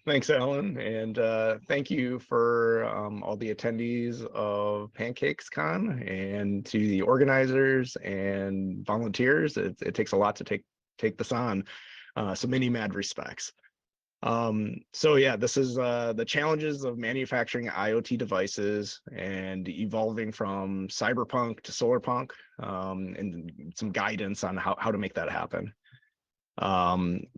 Thanks, Alan, and thank you for all the attendees of PancakesCon and to the organizers and volunteers. It takes a lot to take this on, so many mad respects. So yeah, this is the challenges of manufacturing IoT devices and evolving from Cyberpunk to Solarpunk, and some guidance on how to make that happen.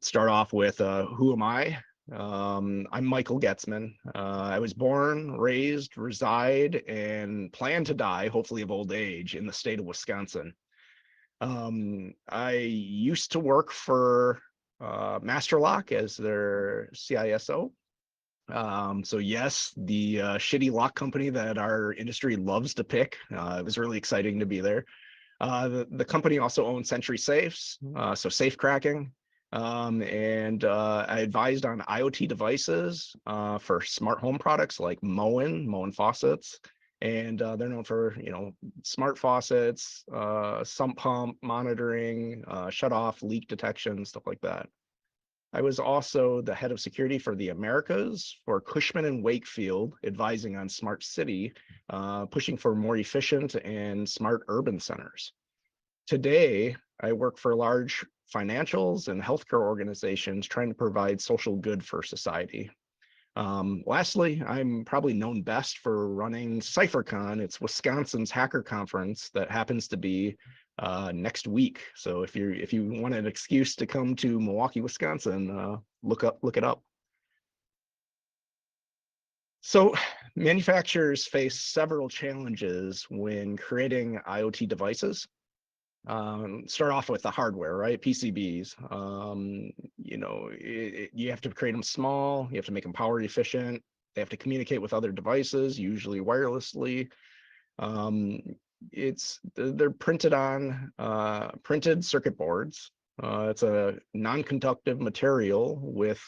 Start off with who am I? I'm Michael Goetzman. I was born, raised, reside, and plan to die, hopefully of old age, in the state of Wisconsin. I used to work for Masterlock as their CISO. So yes, the shitty lock company that our industry loves to pick. It was really exciting to be there. The company also owns Sentry Safes, so safe cracking. And I advised on IoT devices for smart home products like Moen faucets. And they're known for, smart faucets, sump pump monitoring, shut off, leak detection, stuff like that. I was also the head of security for the Americas for Cushman and Wakefield, advising on smart city, pushing for more efficient and smart urban centers. Today, I work for large financials and healthcare organizations trying to provide social good for society. Lastly, I'm probably known best for running CyberPunk. It's Wisconsin's hacker conference that happens to be next week. So if you want an excuse to come to Milwaukee, Wisconsin, look it up. So manufacturers face several challenges when creating IoT devices. Start off with the hardware, right? PCBs. You have to create them small. You have to make them power efficient. They have to communicate with other devices, usually wirelessly. They're printed on printed circuit boards. It's a non-conductive material with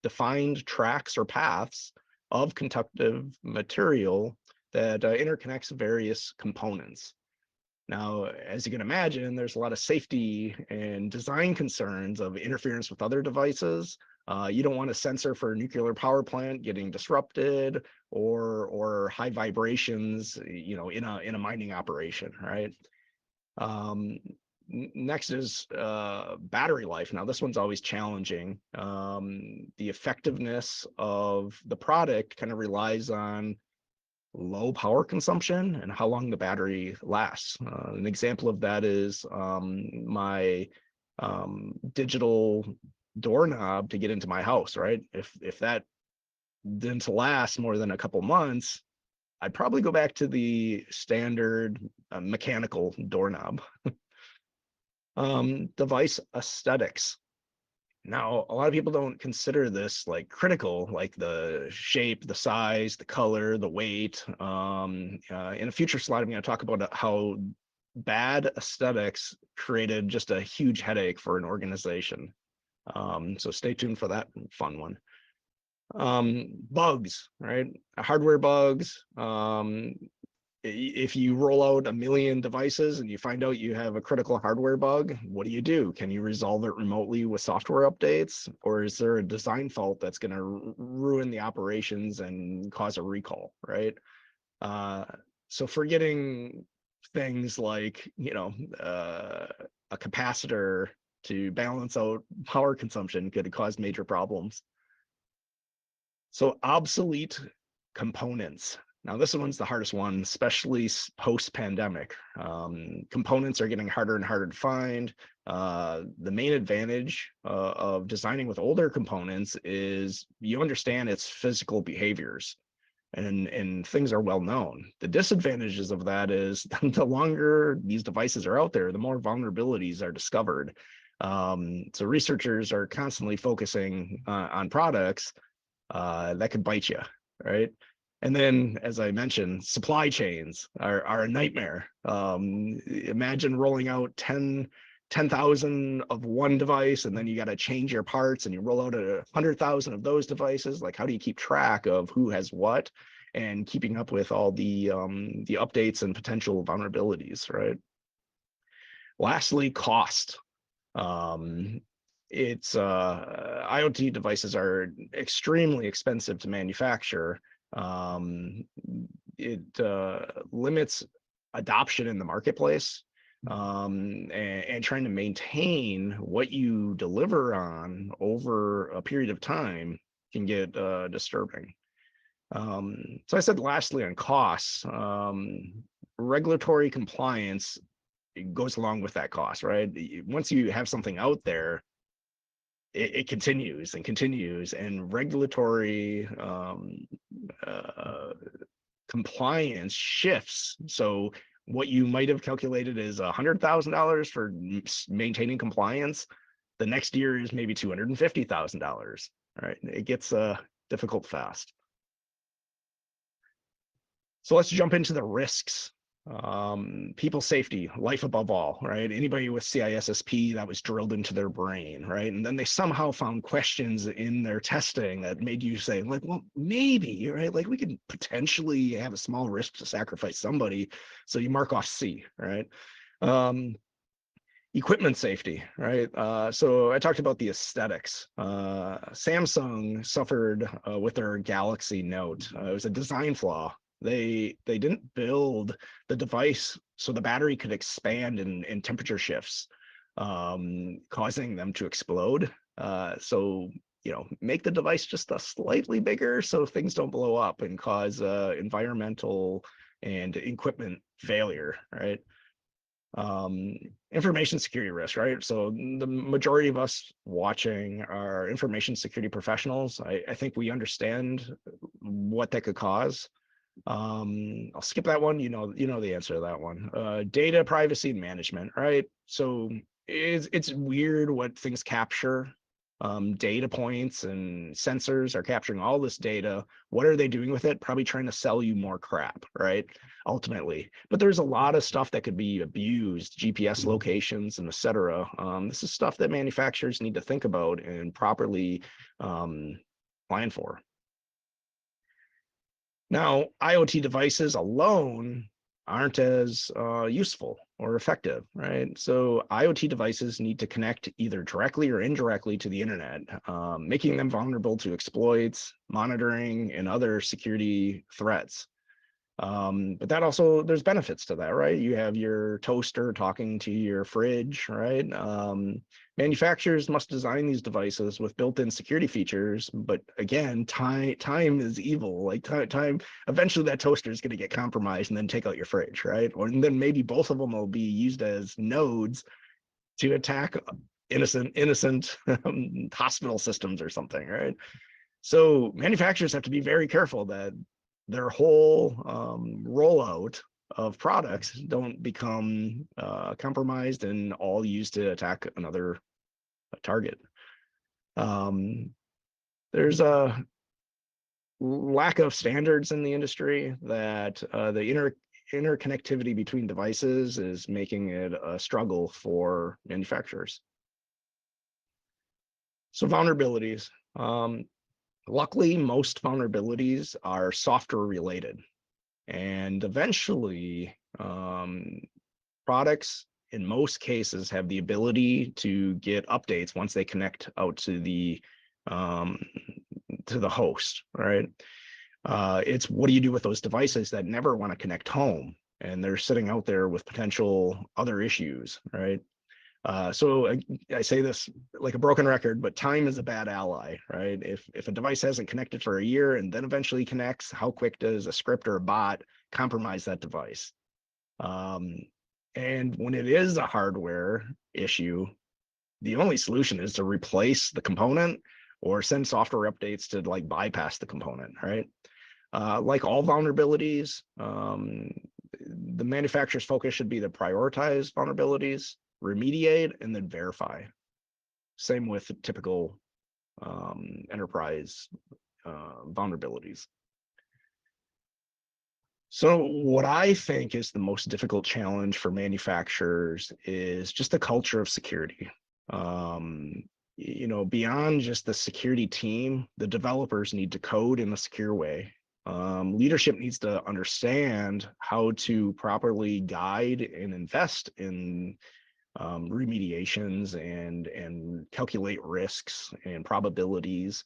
defined tracks or paths of conductive material that interconnects various components. Now, as you can imagine, there's a lot of safety and design concerns of interference with other devices. You don't want a sensor for a nuclear power plant getting disrupted or high vibrations, in a mining operation, right? Next is battery life. Now, this one's always challenging. The effectiveness of the product kind of relies on low power consumption and how long the battery lasts. An example of that is my digital doorknob to get into my house, right? If that didn't last more than a couple months, I'd probably go back to the standard mechanical doorknob. Device aesthetics. Now, a lot of people don't consider this like critical, like the shape, the size, the color, the weight. In a future slide, I'm going to talk about how bad aesthetics created just a huge headache for an organization. So stay tuned for that fun one. Bugs, right? Hardware bugs. If you roll out 1 million devices and you find out you have a critical hardware bug, what do? Can you resolve it remotely with software updates? Or is there a design fault that's going to ruin the operations and cause a recall, right? So forgetting things like, a capacitor to balance out power consumption could cause major problems. So obsolete components. Now, this one's the hardest one, especially post-pandemic. Components are getting harder and harder to find. The main advantage of designing with older components is you understand its physical behaviors, and things are well known. The disadvantages of that is the longer these devices are out there, the more vulnerabilities are discovered. So researchers are constantly focusing on products that could bite you, right? And then, as I mentioned, supply chains are a nightmare. Imagine rolling out 10,000 of one device, and then you got to change your parts, and you roll out 100,000 of those devices. Like, how do you keep track of who has what, and keeping up with all the updates and potential vulnerabilities, right? Lastly, cost. it's IoT devices are extremely expensive to manufacture. It limits adoption in the marketplace, and trying to maintain what you deliver on over a period of time can get disturbing. So I said lastly on costs, regulatory compliance, it goes along with that cost, right? Once you have something out there, it continues and continues, and regulatory compliance shifts. So what you might have calculated is $100,000 for maintaining compliance, the next year is maybe $250,000. All right, it gets difficult fast. So let's jump into the risks. People safety, life above all, right? Anybody with CISSP, that was drilled into their brain, right? And then they somehow found questions in their testing that made you say, like, well, maybe, right? Like we could potentially have a small risk to sacrifice somebody. So you mark off C, right? Equipment safety, right? So I talked about the aesthetics. Samsung suffered with their Galaxy Note. It was a design flaw. They didn't build the device so the battery could expand in temperature shifts, causing them to explode. So make the device just a slightly bigger so things don't blow up and cause environmental and equipment failure, right? Information security risk, right? So the majority of us watching are information security professionals. I think we understand what that could cause. I'll skip that one. You know the answer to that one. Data privacy and management, right? So it's weird what things capture. Data points and sensors are capturing all this data. What are they doing with it? Probably trying to sell you more crap, right? Ultimately, but there's a lot of stuff that could be abused, GPS locations and etc. This is stuff that manufacturers need to think about and properly plan for. Now, IoT devices alone aren't as useful or effective, right? So IoT devices need to connect either directly or indirectly to the internet, making them vulnerable to exploits, monitoring, and other security threats. But that also, there's benefits to that, right? You have your toaster talking to your fridge, right? Manufacturers must design these devices with built-in security features, but again, time is evil. Like time, eventually that toaster is going to get compromised and then take out your fridge, right? Or and then maybe both of them will be used as nodes to attack innocent hospital systems or something, right? So manufacturers have to be very careful that their whole rollout of products don't become compromised and all used to attack another target. There's a lack of standards in the industry that the interconnectivity between devices is making it a struggle for manufacturers. So vulnerabilities. Luckily, most vulnerabilities are software related, and eventually products in most cases have the ability to get updates once they connect out to the host, right? It's what do you do with those devices that never want to connect home and they're sitting out there with potential other issues, right? So I say this like a broken record, but time is a bad ally, right? If a device hasn't connected for a year and then eventually connects, how quick does a script or a bot compromise that device? And when it is a hardware issue, the only solution is to replace the component or send software updates to like bypass the component, right? Like all vulnerabilities, the manufacturer's focus should be to prioritize vulnerabilities, remediate, and then verify. Same with typical enterprise vulnerabilities. So what I think is the most difficult challenge for manufacturers is just the culture of security. Beyond just the security team, the developers need to code in a secure way. Leadership needs to understand how to properly guide and invest in remediations and calculate risks and probabilities.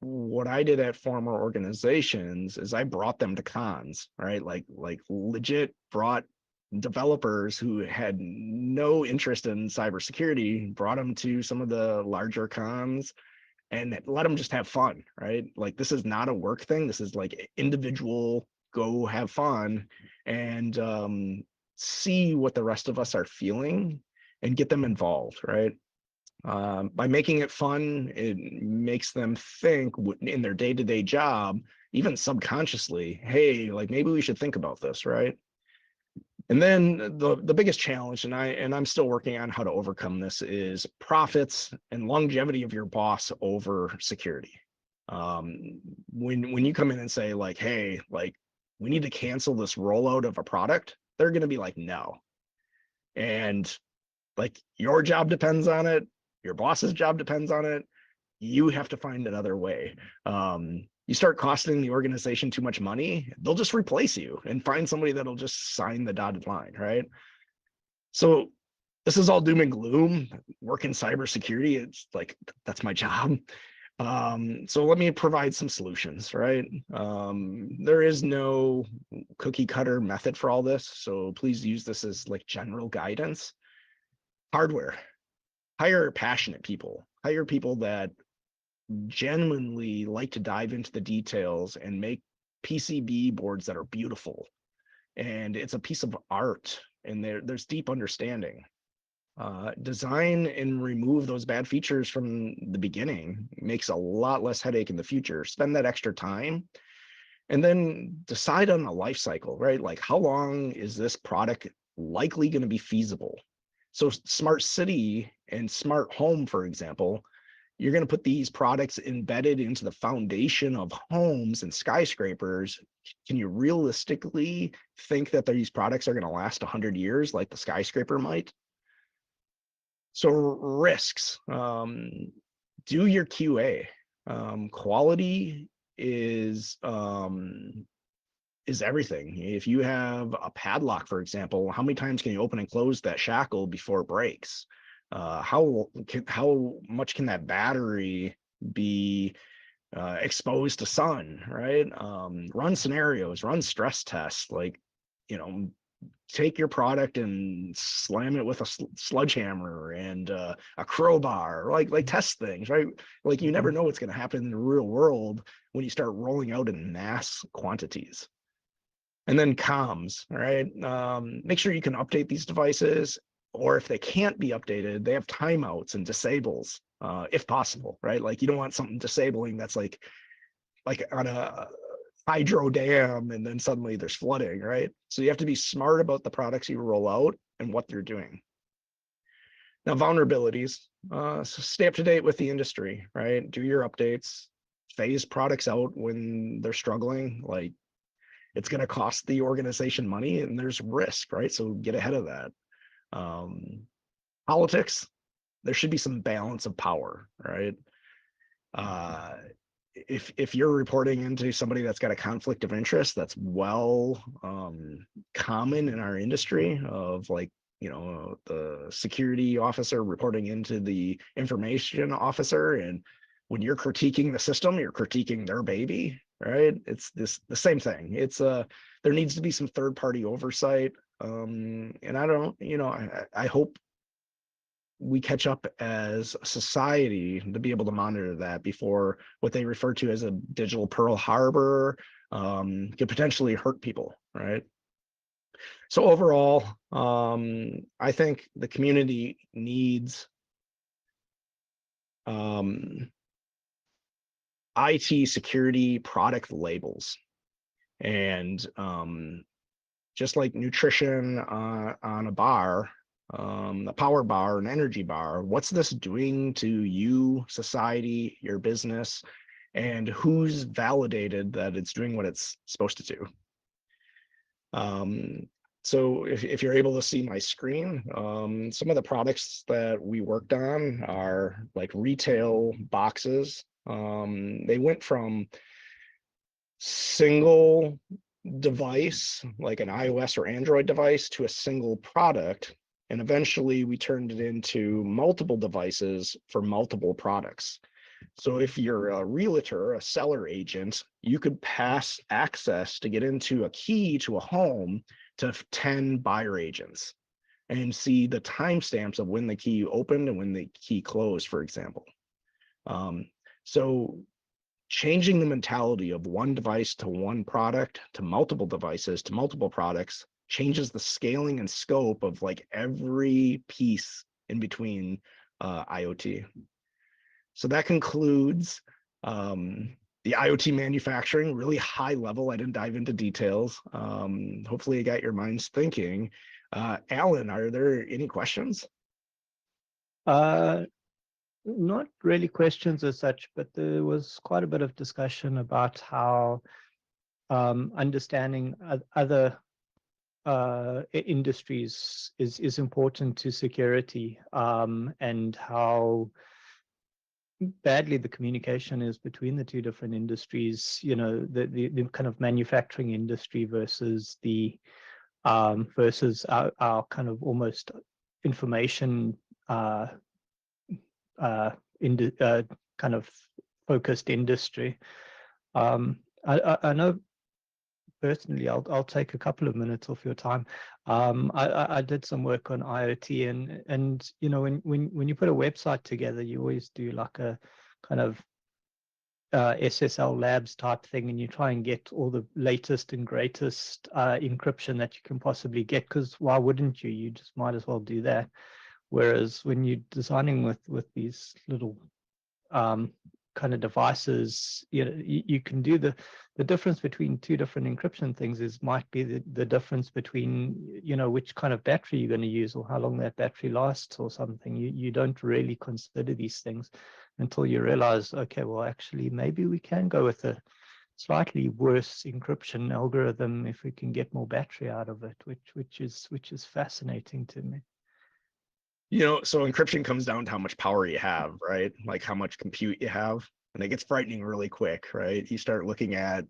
What I did at former organizations is I brought them to cons, right? Like legit brought developers who had no interest in cybersecurity, brought them to some of the larger cons and let them just have fun, right? Like this is not a work thing. This is like individual, go have fun and see what the rest of us are feeling and get them involved, right? By making it fun, it makes them think in their day-to-day job, even subconsciously, hey, like maybe we should think about this, right? And then the biggest challenge, and I'm still working on how to overcome this, is profits and longevity of your boss over security. When you come in and say like, hey, like we need to cancel this rollout of a product, they're going to be like, no. And like your job depends on it, your boss's job depends on it. You have to find another way. You start costing the organization too much money, they'll just replace you and find somebody that'll just sign the dotted line, right? So this is all doom and gloom. Work in cybersecurity, it's like that's my job. So let me provide some solutions, right? There is no cookie cutter method for all this, so please use this as like general guidance. Hardware, hire passionate people, hire people that genuinely like to dive into the details and make PCB boards that are beautiful. And it's a piece of art and there's deep understanding. Design and remove those bad features from the beginning makes a lot less headache in the future. Spend that extra time and then decide on a life cycle, right? Like how long is this product likely going to be feasible? So smart city and smart home, for example, you're going to put these products embedded into the foundation of homes and skyscrapers. Can you realistically think that these products are going to last 100 years like the skyscraper might? So risks, do your QA. Quality is everything. If you have a padlock, for example, how many times can you open and close that shackle before it breaks? How much can that battery be exposed to sun, right? Run scenarios, run stress tests, like, take your product and slam it with a sledgehammer and a crowbar, like test things, right? Like you never know what's going to happen in the real world when you start rolling out in mass quantities. And then comms, right? Make sure you can update these devices, or if they can't be updated, they have timeouts and disables, if possible, right? Like you don't want something disabling that's like on a hydro dam and then suddenly there's flooding, right? So you have to be smart about the products you roll out and what they're doing. Now, vulnerabilities, so stay up to date with the industry, right? Do your updates, phase products out when they're struggling. Like it's going to cost the organization money and there's risk, right? So get ahead of that. Politics, there should be some balance of power, right? If you're reporting into somebody that's got a conflict of interest, that's common in our industry of like, the security officer reporting into the information officer. And when you're critiquing the system, you're critiquing their baby, right? It's the same thing. It's there needs to be some third party oversight. And I don't, I hope we catch up as a society to be able to monitor that before what they refer to as a digital Pearl Harbor could potentially hurt people, right? So overall, I think the community needs IT security product labels. And just like nutrition on a bar, a power bar, an energy bar, what's this doing to you, society, your business, and who's validated that it's doing what it's supposed to do? So if you're able to see my screen, some of the products that we worked on are like retail boxes. They went from single device, like an iOS or Android device, to a single product. And eventually we turned it into multiple devices for multiple products. So if you're a realtor, a seller agent, you could pass access to get into a key to a home to 10 buyer agents and see the timestamps of when the key opened and when the key closed, for example. So changing the mentality of one device to one product to multiple devices to multiple products changes the scaling and scope of like every piece in between IoT. So that concludes the IoT manufacturing, really high level. I didn't dive into details. Hopefully I got your minds thinking. Alan, are there any questions? Not really questions as such, but there was quite a bit of discussion about how understanding other industries is important to security, and how badly the communication is between the two different industries, you know, the kind of manufacturing industry versus the versus our kind of almost information kind of focused industry. I know personally, I'll take a couple of minutes off your time. I did some work on IoT, and you know, when you put a website together, you always do like a kind of SSL labs type thing, and you try and get all the latest and greatest encryption that you can possibly get, because why wouldn't you? You just might as well do that. Whereas when you're designing with these little kind of devices, you know, you can do the difference between two different encryption things might be the difference between, you know, which kind of battery you're going to use or how long that battery lasts or something. You don't really consider these things until you realize, okay, well, actually, maybe we can go with a slightly worse encryption algorithm if we can get more battery out of it, which is fascinating to me. You know, so encryption comes down to how much power you have, right? Like how much compute you have. And it gets frightening really quick, right? You start looking at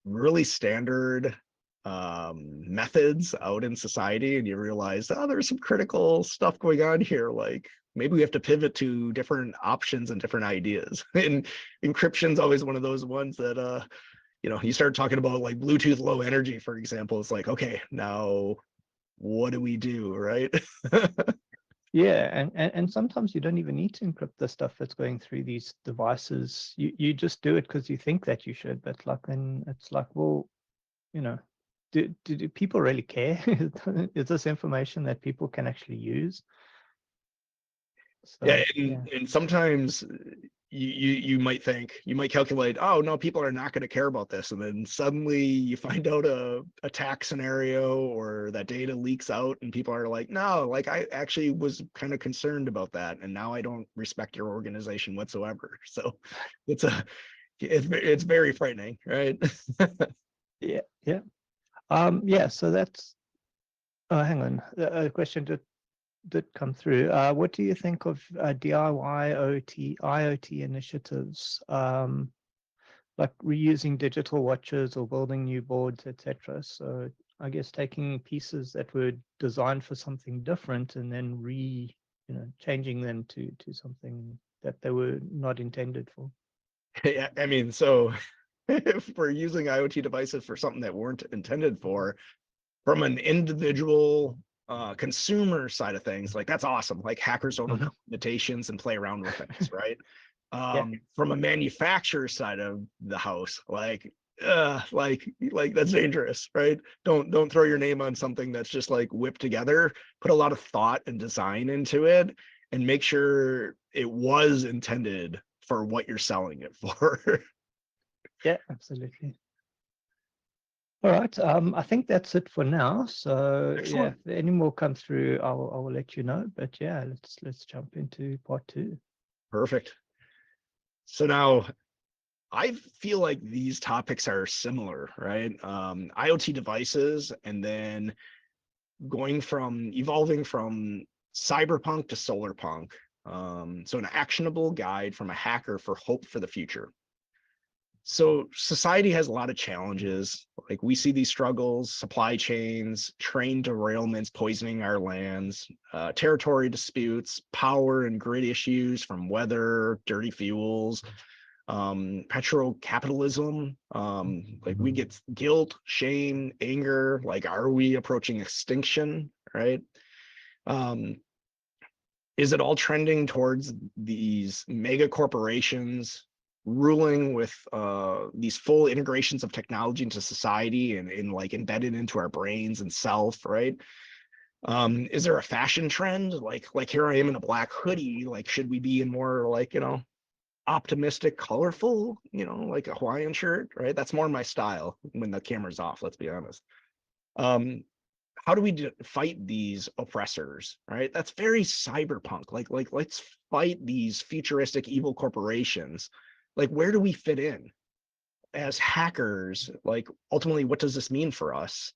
really standard methods out in society and you realize, oh, there's some critical stuff going on here. Like maybe we have to pivot to different options and different ideas. And encryption's always one of those ones that, you know, you start talking about like Bluetooth low energy, for example. It's like, okay, now what do we do, right? Yeah, and sometimes you don't even need to encrypt the stuff that's going through these devices. You just do it because you think that you should, but like then it's like, well, you know, do people really care? Is this information that people can actually use? So, Yeah, yeah. and sometimes you might think, you might calculate, oh no, people are not going to care about this, and then suddenly you find out a attack scenario or that data leaks out and people are like, no, like I actually was kind of concerned about that and now I don't respect your organization whatsoever. So it's very frightening, right? Yeah, yeah. Yeah, so that's hang on. A question did come through. What do you think of DIY IoT initiatives, like reusing digital watches or building new boards, etc.? So I guess taking pieces that were designed for something different and then changing them to something that they were not intended for. Yeah, I mean, so if we're using IoT devices for something that weren't intended for, from an individual consumer side of things, like that's awesome. Like hackers overcome limitations and play around with things, right? Yeah. From a manufacturer side of the house, like that's dangerous, right? Don't throw your name on something that's just like whipped together. Put a lot of thought and design into it and make sure it was intended for what you're selling it for. Yeah, absolutely. All right. I think that's it for now. So yeah, Excellent. if any more come through, I will let you know. But yeah, let's jump into part 2. Perfect. So now I feel like these topics are similar, right? IoT devices and then evolving from Cyberpunk to Solarpunk. So an actionable guide from a hacker for hope for the future. So society has a lot of challenges. Like we see these struggles, supply chains, train derailments poisoning our lands, territory disputes, power and grid issues from weather, dirty fuels, petrocapitalism. Like we get guilt, shame, anger. Like, are we approaching extinction? Right? Um, is it all trending towards these mega corporations ruling with these full integrations of technology into society and like embedded into our brains and self, right? Is there a fashion trend? Like here I am in a black hoodie. Like, should we be in more like, optimistic, colorful, like a Hawaiian shirt, right? That's more my style when the camera's off, let's be honest. Um, how do we fight these oppressors, right? That's very cyberpunk. Like let's fight these futuristic evil corporations. Like, where do we fit in as hackers? Like, ultimately, what does this mean for us?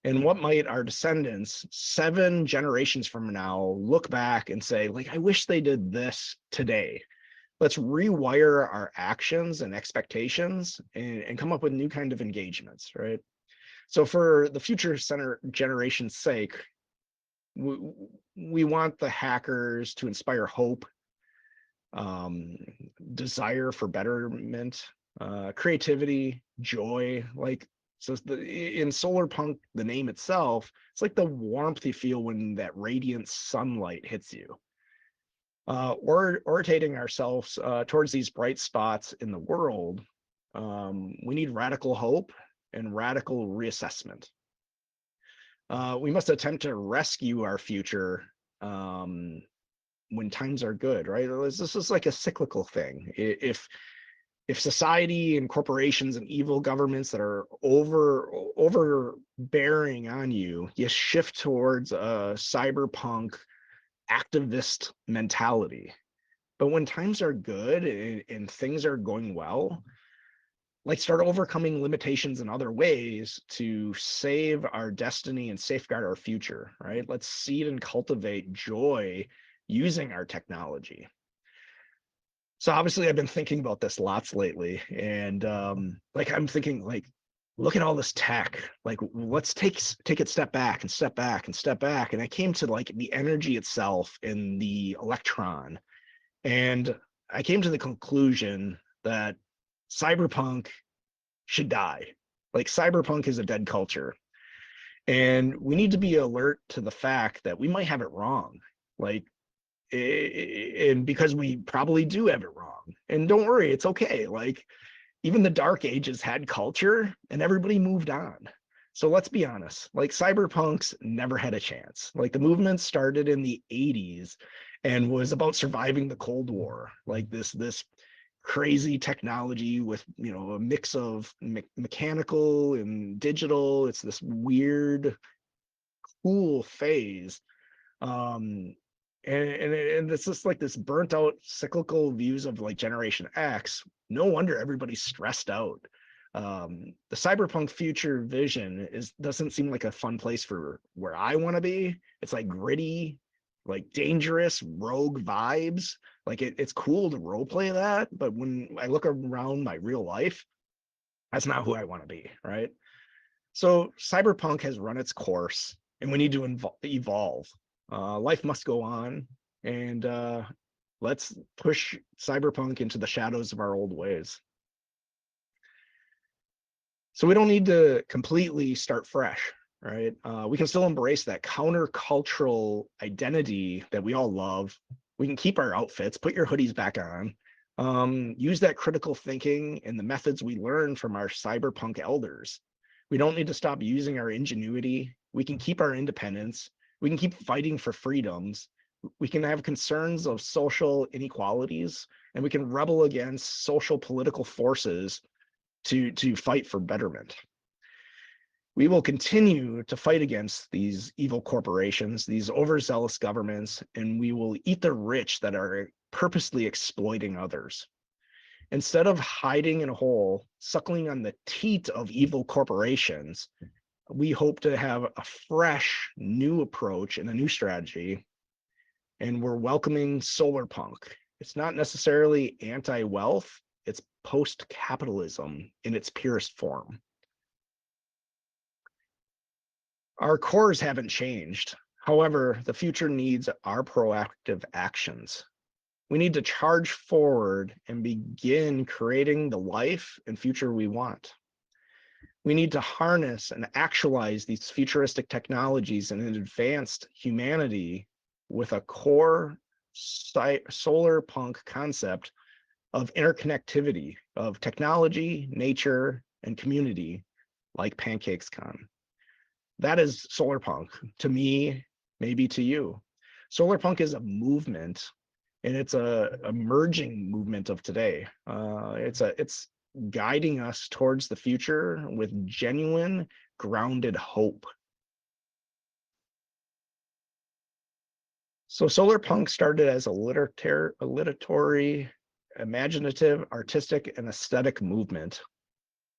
And what might our descendants 7 generations from now look back and say, like, I wish they did this today. Let's rewire our actions and expectations and come up with new kind of engagements, right? So for the future center generation's sake, we want the hackers to inspire hope, desire for betterment, creativity, joy. Like, so in Solarpunk, the name itself, it's like the warmth you feel when that radiant sunlight hits you. Orientating ourselves towards these bright spots in the world, we need radical hope and radical reassessment. We must attempt to rescue our future when times are good, right? This is like a cyclical thing. If society and corporations and evil governments that are overbearing on you, you shift towards a cyberpunk activist mentality. But when times are good and things are going well, like start overcoming limitations in other ways to save our destiny and safeguard our future, right? Let's seed and cultivate joy using our technology. So obviously I've been thinking about this lots lately, and like I'm thinking, like, look at all this tech. Like, let's take it step back and step back and step back. And I came to like the energy itself in the electron, and I came to the conclusion that cyberpunk should die. Like, cyberpunk is a dead culture, and we need to be alert to the fact that we might have it wrong. Like, and because we probably do have it wrong. And don't worry, it's okay. Like, even the dark ages had culture and everybody moved on. So let's be honest, like cyberpunks never had a chance. Like, the movement started in the 80s and was about surviving the Cold War. Like this crazy technology with, a mix of mechanical and digital. It's this weird, cool phase. And it's just like this burnt out cyclical views of like Generation X. No wonder everybody's stressed out. The cyberpunk future vision doesn't seem like a fun place for where I want to be. It's like gritty, like dangerous rogue vibes. Like, it's cool to role play that, but when I look around my real life, that's not who I want to be, right? So cyberpunk has run its course, and we need to evolve. Life must go on, and let's push cyberpunk into the shadows of our old ways. So we don't need to completely start fresh, right? We can still embrace that countercultural identity that we all love. We can keep our outfits, put your hoodies back on, use that critical thinking and the methods we learned from our cyberpunk elders. We don't need to stop using our ingenuity. We can keep our independence. We can keep fighting for freedoms. We can have concerns of social inequalities, and we can rebel against social political forces to fight for betterment. We will continue to fight against these evil corporations, these overzealous governments, and we will eat the rich that are purposely exploiting others. Instead of hiding in a hole, suckling on the teat of evil corporations, we hope to have a fresh, new approach and a new strategy. And we're welcoming Solarpunk. It's not necessarily anti-wealth. It's post-capitalism in its purest form. Our cores haven't changed. However, the future needs our proactive actions. We need to charge forward and begin creating the life and future we want. We need to harness and actualize these futuristic technologies and advanced humanity with a core Solarpunk concept of interconnectivity of technology, nature, and community, like PancakesCon. That is Solarpunk to me, maybe to you. Solarpunk is a movement, and it's a emerging movement of today. It's guiding us towards the future with genuine, grounded hope. So Solarpunk started as a literary, imaginative, artistic, and aesthetic movement.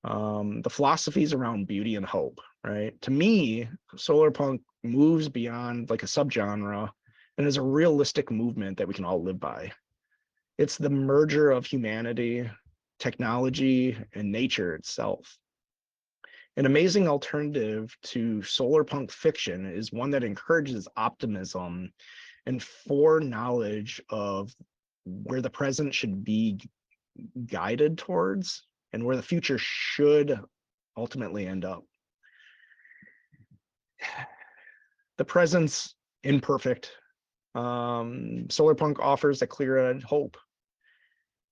The philosophies around beauty and hope, right? To me, Solarpunk moves beyond like a subgenre and is a realistic movement that we can all live by. It's the merger of humanity, technology, and nature itself. An amazing alternative to solarpunk fiction is one that encourages optimism and foreknowledge of where the present should be guided towards and where the future should ultimately end up. The present's imperfect. Solarpunk offers a clear-eyed hope.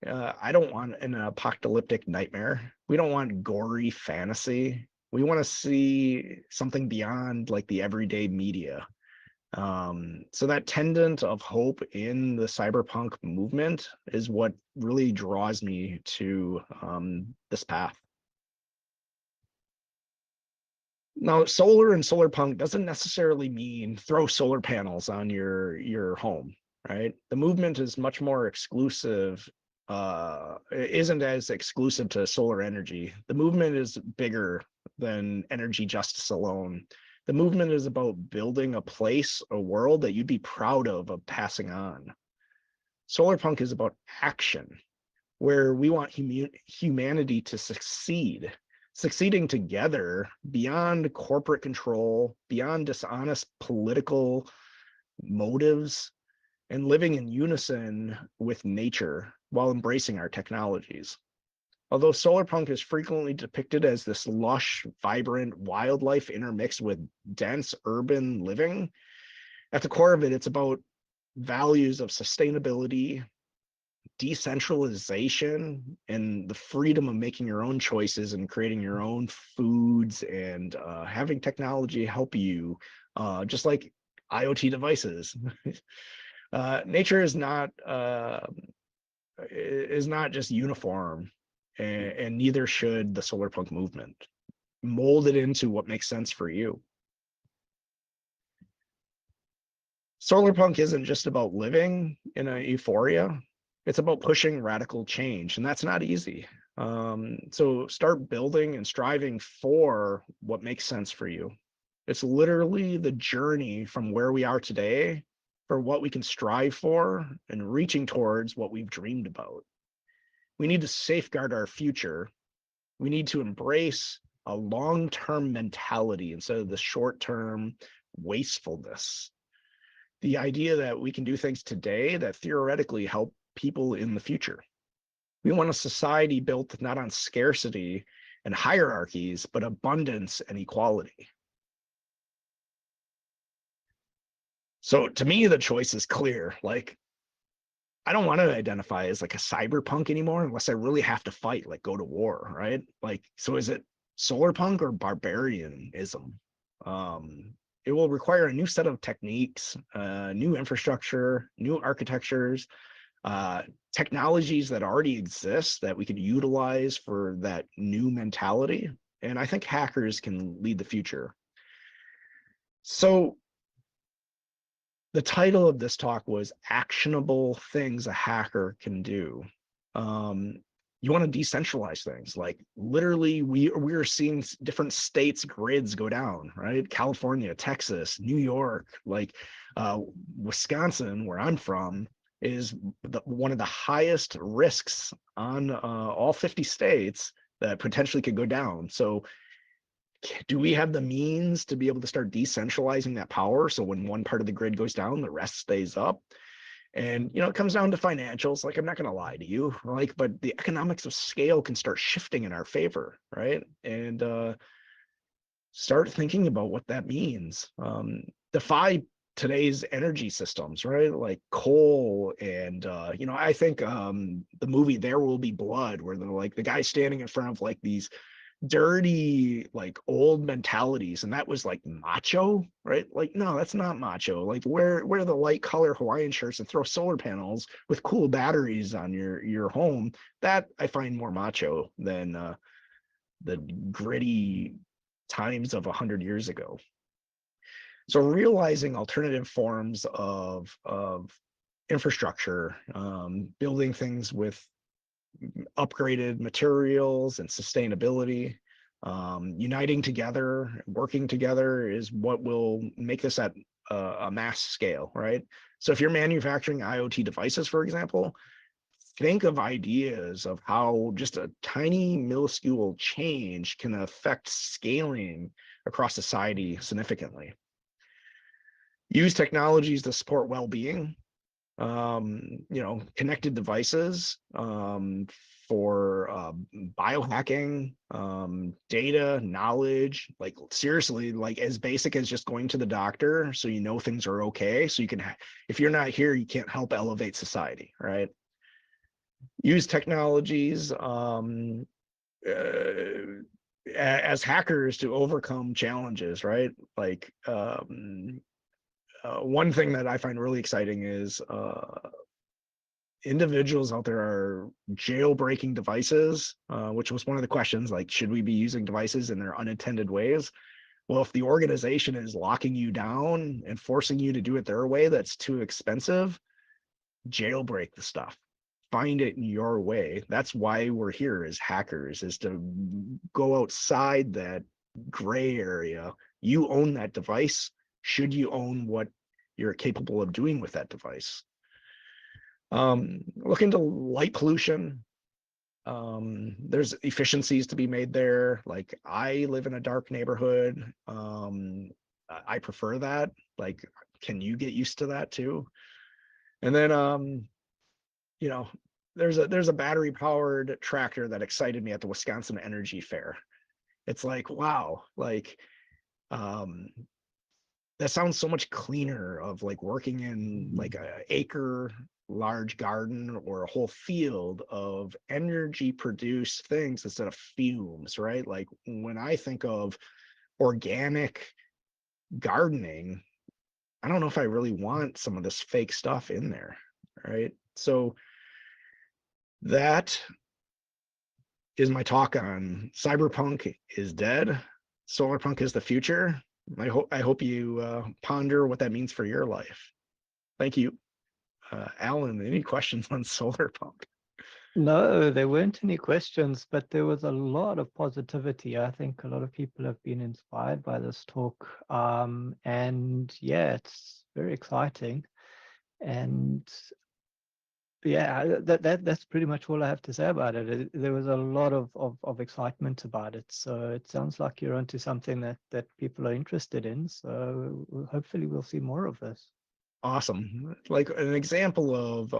I don't want an apocalyptic nightmare. We don't want gory fantasy. We want to see something beyond like the everyday media. So that tendon of hope in the cyberpunk movement is what really draws me to this path. Now, solar and solarpunk doesn't necessarily mean throw solar panels on your home, right? The movement is much more exclusive, isn't as exclusive to solar energy. The movement is bigger than energy justice alone. The movement is about building a place, a world that you'd be proud of passing on. Solarpunk is about action, where we want humanity to succeed, succeeding together beyond corporate control, beyond dishonest political motives, and living in unison with nature while embracing our technologies. Although solarpunk is frequently depicted as this lush, vibrant wildlife intermixed with dense urban living, at the core of it, it's about values of sustainability, decentralization, and the freedom of making your own choices and creating your own foods and having technology help you, just like IoT devices. Nature is not just uniform, and neither should the solarpunk movement. Mold it into what makes sense for you. Solarpunk isn't just about living in a euphoria. It's about pushing radical change, and that's not easy. So start building and striving for what makes sense for you. It's literally the journey from where we are today for what we can strive for and reaching towards what we've dreamed about. We need to safeguard our future. We need to embrace a long-term mentality instead of the short-term wastefulness. The idea that we can do things today that theoretically help people in the future. We want a society built not on scarcity and hierarchies, but abundance and equality. So to me, the choice is clear. Like, I don't want to identify as like a cyberpunk anymore unless I really have to fight, like go to war, right? Like, so is it solarpunk or barbarianism? It will require a new set of techniques, new infrastructure, new architectures, technologies that already exist that we could utilize for that new mentality. And I think hackers can lead the future. So the title of this talk was Actionable Things a Hacker Can Do. You want to decentralize things. Like literally, we're seeing different states' grids go down, right? California, Texas, New York, like Wisconsin, where I'm from, is one of the highest risks on all 50 states that potentially could go down. So do we have the means to be able to start decentralizing that power so when one part of the grid goes down, the rest stays up? And it comes down to financials. Like, I'm not going to lie to you, like, but the economics of scale can start shifting in our favor, right? And start thinking about what that means. Defy today's energy systems, right? Like coal and I think the movie There Will Be Blood, where they're like the guy standing in front of like these dirty like old mentalities, and that was like macho, right? Like, no, that's not macho. Like, wear the light color Hawaiian shirts and throw solar panels with cool batteries on your home. That I find more macho than the gritty times of 100 years ago. So realizing alternative forms of infrastructure, building things with upgraded materials and sustainability, uniting together, working together is what will make this at a mass scale, right? So if you're manufacturing IoT devices, for example, think of ideas of how just a tiny minuscule change can affect scaling across society significantly. Use technologies to support well-being, connected devices for biohacking, data, knowledge, like seriously, like as basic as just going to the doctor so things are okay. So you can, if you're not here, you can't help elevate society, right? Use technologies as hackers to overcome challenges, right? Like one thing that I find really exciting is individuals out there are jailbreaking devices, which was one of the questions, like, should we be using devices in their unintended ways? Well, if the organization is locking you down and forcing you to do it their way, that's too expensive, jailbreak the stuff. Find it in your way. That's why we're here as hackers, is to go outside that gray area. You own that device. Should you own what you're capable of doing with that device? Look into light pollution. There's efficiencies to be made there. Like, I live in a dark neighborhood. I prefer that. Like, can you get used to that too? And then there's a battery powered tractor that excited me at the Wisconsin Energy Fair. It's like, wow, like that sounds so much cleaner, of like working in like a acre large garden or a whole field of energy produced things instead of fumes, right? Like, when I think of organic gardening, I don't know if I really want some of this fake stuff in there, right? So that is my talk on Cyberpunk is dead. Solarpunk is the future. I hope you ponder what that means for your life. Thank you. Alan, any questions on Solarpunk? No, there weren't any questions, but there was a lot of positivity. I think a lot of people have been inspired by this talk. And yeah, it's very exciting. And yeah, that's pretty much all I have to say about it. There was a lot of excitement about it. So it sounds like you're onto something that people are interested in. So hopefully we'll see more of this. Awesome. Like, an example of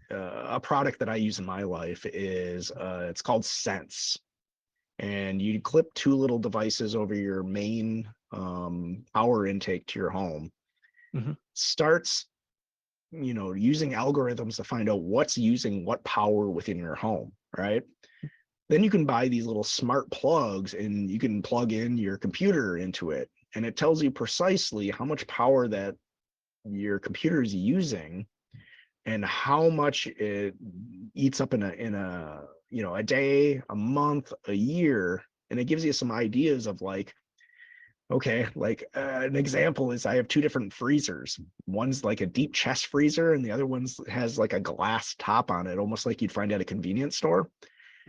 a product that I use in my life is it's called Sense. And you clip two little devices over your main power intake to your home. Mm-hmm. Starts using algorithms to find out what's using what power within your home, right? Then you can buy these little smart plugs and you can plug in your computer into it, and it tells you precisely how much power that your computer is using and how much it eats up in a day, a month, a year. And it gives you some ideas of like, okay, like an example is I have two different freezers. One's like a deep chest freezer, and the other one's has like a glass top on it, almost like you'd find at a convenience store.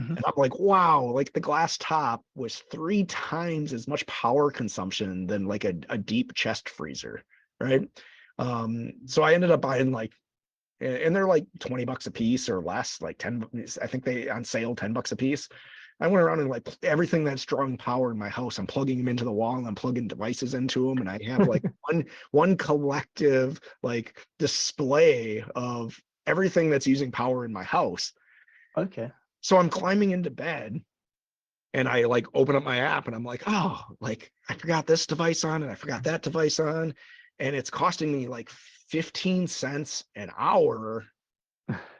Mm-hmm. And I'm like, wow, like the glass top was 3 times as much power consumption than like a deep chest freezer, right? So I ended up buying like and they're like 20 bucks a piece or less, like 10, I think they on sale, 10 bucks a piece. I went around and like everything that's drawing power in my house, I'm plugging them into the wall and I'm plugging devices into them. And I have like one collective like display of everything that's using power in my house. Okay. So I'm climbing into bed and I like open up my app and I'm like, oh, like I forgot this device on and I forgot that device on. And it's costing me like 15 cents an hour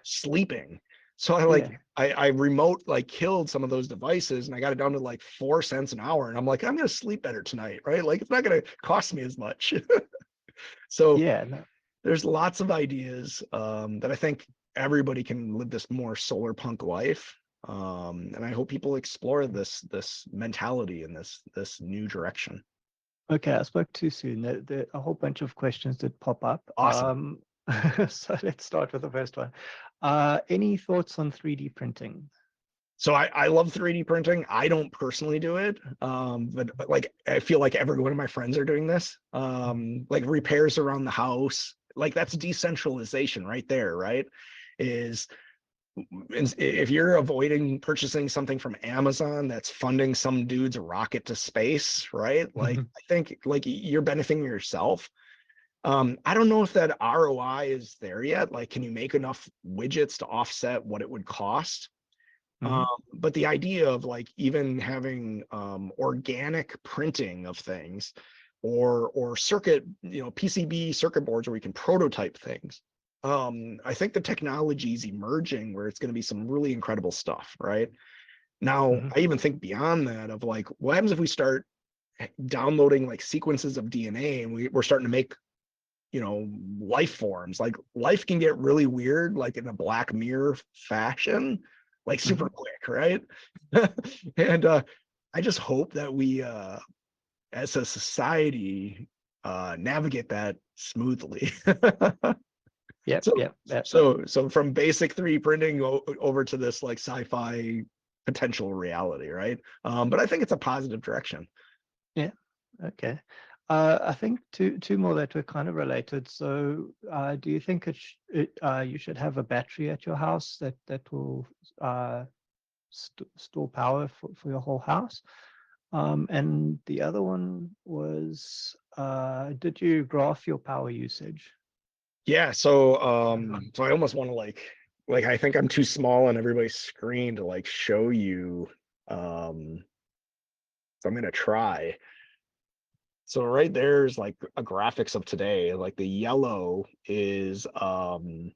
sleeping. So Yeah. I remote like killed some of those devices and I got it down to like 4 cents an hour. And I'm like, I'm gonna sleep better tonight, right? Like it's not gonna cost me as much. So Yeah. No. there's lots of ideas that I think everybody can live this more solar punk life. And I hope people explore this mentality and this new direction. Okay, I spoke too soon. A whole bunch of questions did pop up. Awesome. So let's start with the first one. Any thoughts on 3D printing? So I love 3D printing. I don't personally do it, but like I feel like every one of my friends are doing this. Like repairs around the house, like that's decentralization right there, right? Is if you're avoiding purchasing something from Amazon that's funding some dude's rocket to space, right? Like I think like you're benefiting yourself. I don't know if that ROI is there yet. Like, can you make enough widgets to offset what it would cost? Mm-hmm. But the idea of like even having organic printing of things or circuit, PCB circuit boards where we can prototype things. I think the technology is emerging where it's going to be some really incredible stuff, right? Now, Mm-hmm. I even think beyond that of like, what happens if we start downloading like sequences of DNA and we're starting to make, life forms? Like life can get really weird, like in a Black Mirror fashion, like Mm-hmm. super quick, right? And I just hope that we as a society navigate that smoothly. Yep, so yep, yep. so from basic 3D printing over to this like sci-fi potential reality, right? But I think it's a positive direction. Yeah. Okay. I think two more that were kind of related. So, do you think you should have a battery at your house that will store power for your whole house? And the other one was, did you graph your power usage? Yeah, so I almost want to like I think I'm too small on everybody's screen to like show you. So I'm gonna try. So right there's like a graphics of today. Like the yellow is the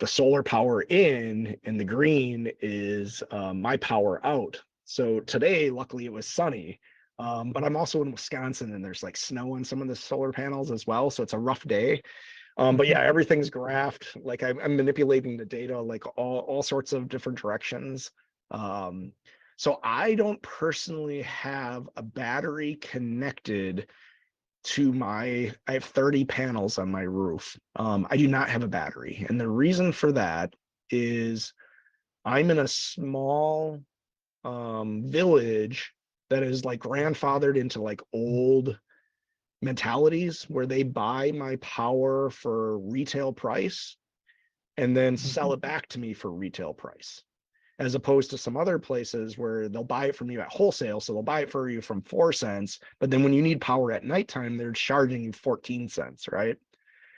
solar power in, and the green is my power out. So today, luckily, it was sunny. But I'm also in Wisconsin, and there's like snow on some of the solar panels as well. So it's a rough day. But Mhm. yeah, everything's graphed. Like I'm manipulating the data like all sorts of different directions. Um, so I don't personally have a battery connected to I have 30 panels on my roof. I do not have a battery. And the reason for that is I'm in a small village that is like grandfathered into like old mentalities where they buy my power for retail price and then sell Mhm. it back to me for retail price, as opposed to some other places where they'll buy it from you at wholesale. So they'll buy it for you from 4 cents, but then when you need power at nighttime, they're charging you 14 cents, right?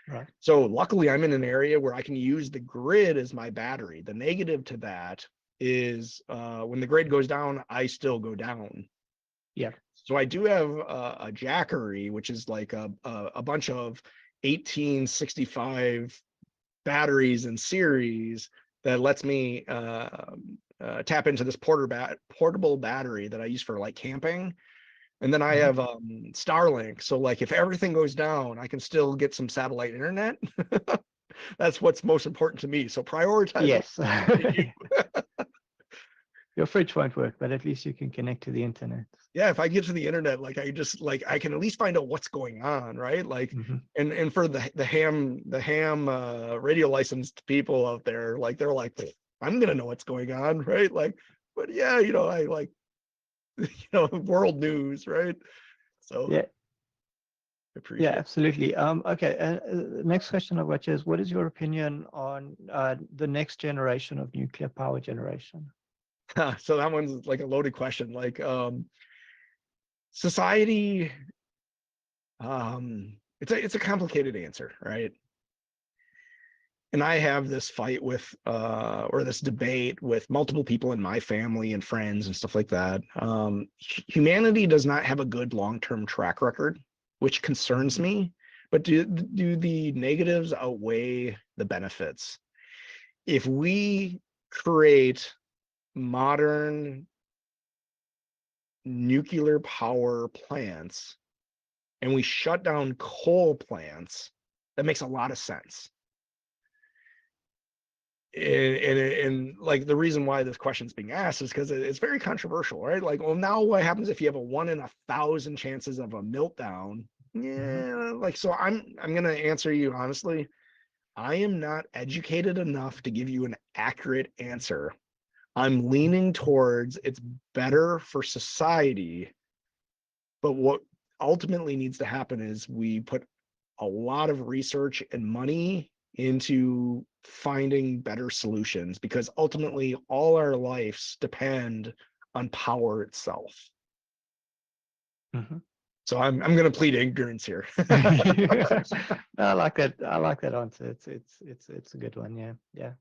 Right. So luckily I'm in an area where I can use the grid as my battery. The negative to that is when the grid goes down, I still go down. Yeah. So I do have a Jackery, which is like a bunch of 1865 batteries in series that lets me tap into this portable battery that I use for like camping. And then I Mhm. have Starlink. So like if everything goes down, I can still get some satellite internet. That's what's most important to me. So prioritize what's Yes. important to you. Your fridge won't work, but at least you can connect to the internet. Yeah, if I get to the internet, like I just like I can at least find out what's going on, right? Like Mhm. and for the ham radio licensed people out there, like they're like, I'm gonna know what's going on, right? Like, but yeah, I like world news, right? So Yeah. I appreciate Yeah, it. absolutely. Okay, next question I've got you is, what is your opinion on the next generation of nuclear power generation? So that one's like a loaded question. Like society, it's a complicated answer, right? And I have this fight with or this debate with multiple people in my family and friends and stuff like that. Humanity does not have a good long-term track record, which concerns me. But do the negatives outweigh the benefits? If we create modern nuclear power plants and we shut down coal plants, that makes a lot of sense. And like the reason why this question's being asked is because it's very controversial, right? Like, well, now what happens if you have a 1 in 1,000 chances of a meltdown? Yeah, like, so I'm gonna answer you honestly. I am not educated enough to give you an accurate answer. I'm leaning towards it's better for society, but what ultimately needs to happen is we put a lot of research and money into finding better solutions, because ultimately all our lives depend on power itself. Mhm. So I'm going to plead ignorance here. I like that. I like that answer. It's a good one. Yeah, yeah.